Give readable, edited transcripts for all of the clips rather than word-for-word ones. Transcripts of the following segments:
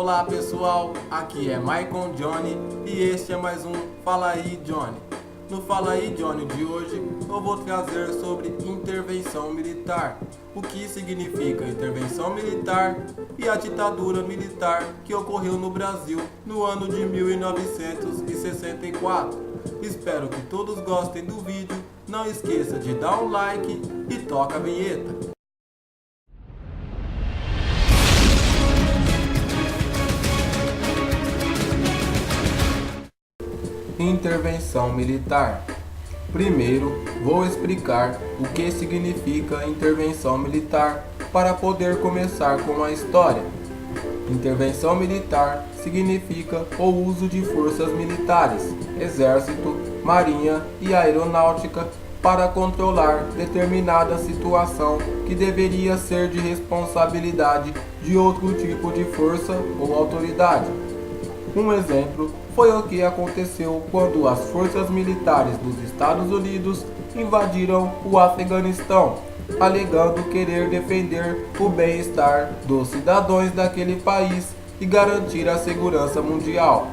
Olá pessoal, aqui é Maicon Johnny e este é mais um Fala aí Johnny. No Fala aí Johnny de hoje eu vou trazer sobre intervenção militar, o que significa intervenção militar e a ditadura militar que ocorreu no Brasil no ano de 1964. Espero que todos gostem do vídeo, não esqueça de dar um like e toca a vinheta. Intervenção militar. Primeiro, vou explicar o que significa intervenção militar para poder começar com a história. Intervenção militar significa o uso de forças militares, exército, marinha e aeronáutica para controlar determinada situação que deveria ser de responsabilidade de outro tipo de força ou autoridade. Um exemplo foi o que aconteceu quando as forças militares dos Estados Unidos invadiram o Afeganistão, alegando querer defender o bem-estar dos cidadãos daquele país e garantir a segurança mundial.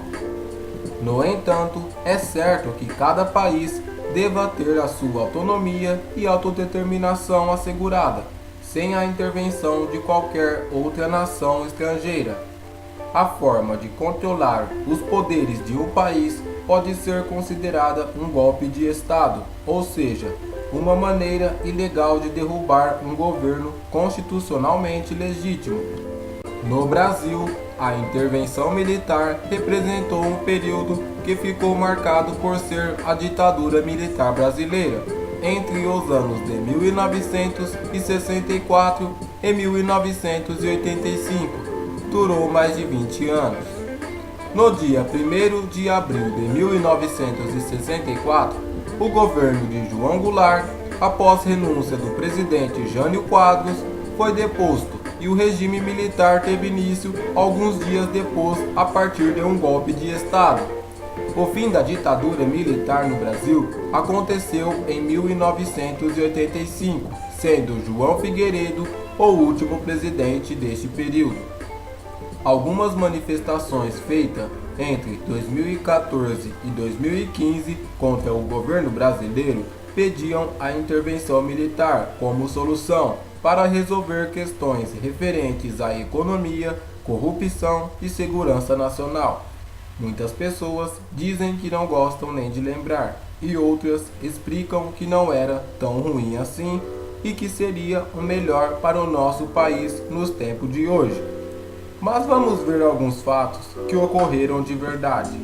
No entanto, é certo que cada país deva ter a sua autonomia e autodeterminação assegurada, sem a intervenção de qualquer outra nação estrangeira. A forma de controlar os poderes de um país pode ser considerada um golpe de Estado, ou seja, uma maneira ilegal de derrubar um governo constitucionalmente legítimo. No Brasil, a intervenção militar representou um período que ficou marcado por ser a ditadura militar brasileira, entre os anos de 1964 e 1985. Durou mais de 20 anos. No dia 1º de abril de 1964, o governo de João Goulart, após renúncia do presidente Jânio Quadros, foi deposto e o regime militar teve início alguns dias depois a partir de um golpe de Estado. O fim da ditadura militar no Brasil aconteceu em 1985, sendo João Figueiredo o último presidente deste período. Algumas manifestações feitas entre 2014 e 2015 contra o governo brasileiro pediam a intervenção militar como solução para resolver questões referentes à economia, corrupção e segurança nacional. Muitas pessoas dizem que não gostam nem de lembrar, e outras explicam que não era tão ruim assim e que seria o melhor para o nosso país nos tempos de hoje. Mas vamos ver alguns fatos que ocorreram de verdade.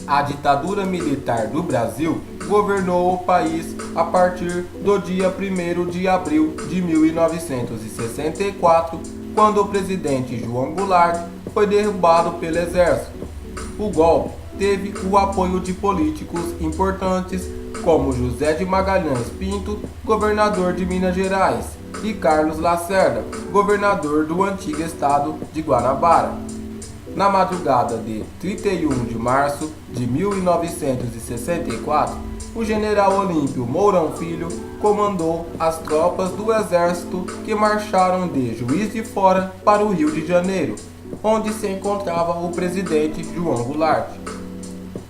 A ditadura militar do Brasil governou o país a partir do dia 1º de abril de 1964, quando o presidente João Goulart foi derrubado pelo exército. O golpe teve o apoio de políticos importantes como José de Magalhães Pinto, governador de Minas Gerais, e Carlos Lacerda, governador do antigo estado de Guanabara. Na madrugada de 31 de março de 1964, o general Olímpio Mourão Filho comandou as tropas do exército que marcharam de Juiz de Fora para o Rio de Janeiro, onde se encontrava o presidente João Goulart.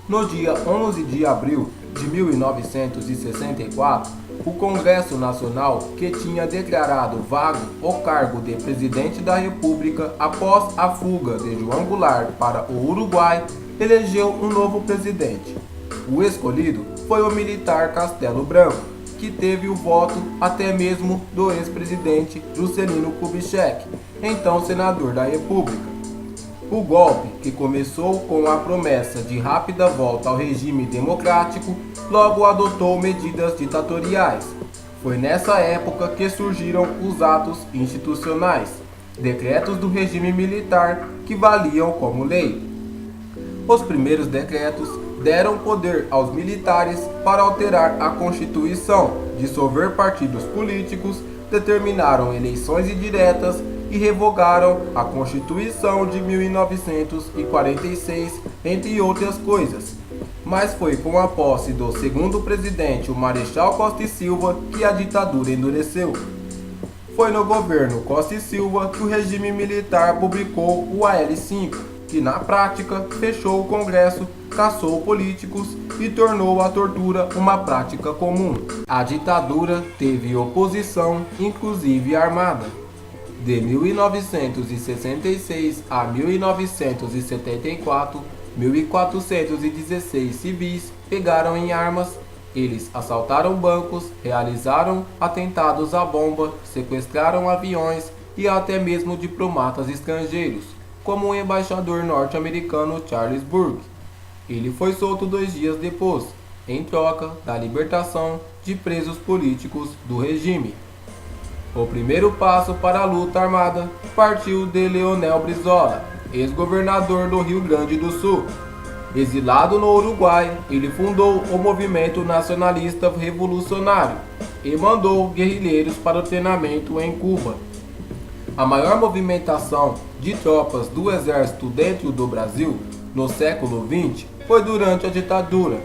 No dia 11 de abril de 1964, o Congresso Nacional, que tinha declarado vago o cargo de presidente da República após a fuga de João Goulart para o Uruguai, elegeu um novo presidente. O escolhido foi o militar Castelo Branco, que teve o voto até mesmo do ex-presidente Juscelino Kubitschek, então senador da República. O golpe, que começou com a promessa de rápida volta ao regime democrático, logo adotou medidas ditatoriais. Foi nessa época que surgiram os atos institucionais, decretos do regime militar que valiam como lei. Os primeiros decretos deram poder aos militares para alterar a Constituição, dissolver partidos políticos, determinaram eleições indiretas e revogaram a Constituição de 1946, entre outras coisas. Mas foi com a posse do segundo presidente, o Marechal Costa e Silva, que a ditadura endureceu. Foi no governo Costa e Silva que o regime militar publicou o AL-5, que na prática fechou o Congresso, caçou políticos e tornou a tortura uma prática comum. A ditadura teve oposição, inclusive armada. De 1966 a 1974, 1.416 civis pegaram em armas. Eles assaltaram bancos, realizaram atentados à bomba, sequestraram aviões e até mesmo diplomatas estrangeiros, como o embaixador norte-americano Charles Burke. Ele foi solto 2 dias depois, em troca da libertação de presos políticos do regime. O primeiro passo para a luta armada partiu de Leonel Brizola, ex-governador do Rio Grande do Sul. Exilado no Uruguai, ele fundou o Movimento Nacionalista Revolucionário e mandou guerrilheiros para o treinamento em Cuba. A maior movimentação de tropas do exército dentro do Brasil no século XX foi durante a ditadura.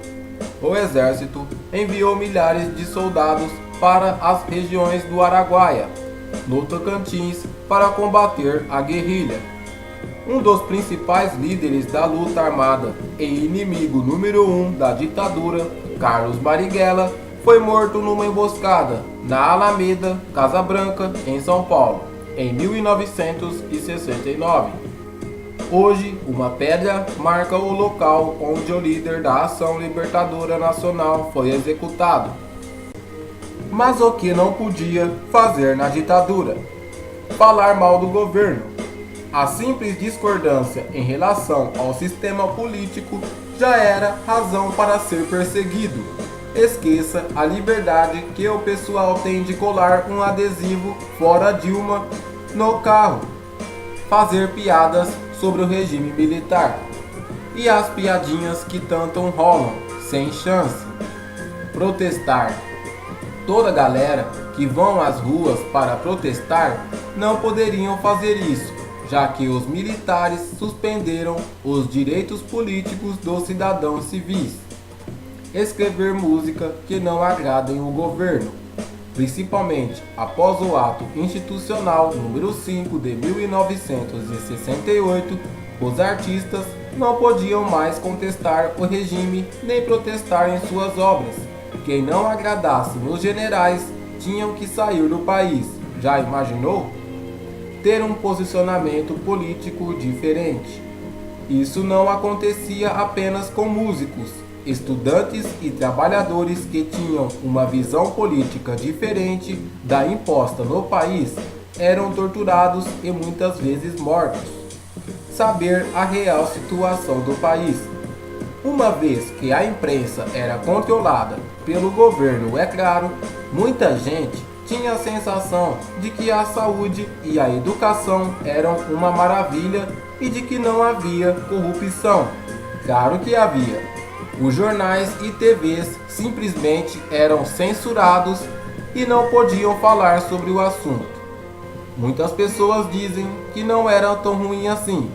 O exército enviou milhares de soldados para as regiões do Araguaia, no Tocantins, para combater a guerrilha. Um dos principais líderes da luta armada e inimigo número 1 da ditadura, Carlos Marighella, foi morto numa emboscada na Alameda, Casa Branca, em São Paulo, em 1969. Hoje, uma pedra marca o local onde o líder da Ação Libertadora Nacional foi executado. Mas o que não podia fazer na ditadura? Falar mal do governo. A simples discordância em relação ao sistema político já era razão para ser perseguido. Esqueça a liberdade que o pessoal tem de colar um adesivo "Fora Dilma" no carro, fazer piadas sobre o regime militar e as piadinhas que tanto rolam, sem chance. Protestar. Toda a galera que vão às ruas para protestar não poderiam fazer isso, já que os militares suspenderam os direitos políticos dos cidadãos civis. Escrever música que não agradem o governo, principalmente após o ato institucional número 5 de 1968, os artistas não podiam mais contestar o regime nem protestar em suas obras. Quem não agradasse os generais tinham que sair do país. Já imaginou? Ter um posicionamento político diferente. Isso não acontecia apenas com músicos. Estudantes e trabalhadores que tinham uma visão política diferente da imposta no país eram torturados e muitas vezes mortos. Saber a real situação do país. Uma vez que a imprensa era controlada pelo governo, é claro, muita gente tinha a sensação de que a saúde e a educação eram uma maravilha e de que não havia corrupção. Claro que havia. Os jornais e TVs simplesmente eram censurados e não podiam falar sobre o assunto. Muitas pessoas dizem que não era tão ruim assim.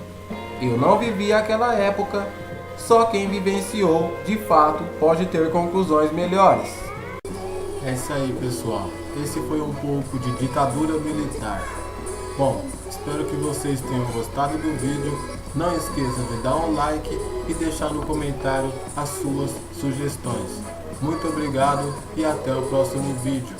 Eu não vivi aquela época, só quem vivenciou de fato pode ter conclusões melhores. É isso aí, pessoal. Esse foi um pouco de ditadura militar. Bom, espero que vocês tenham gostado do vídeo. Não esqueça de dar um like e deixar no comentário as suas sugestões. Muito obrigado e até o próximo vídeo.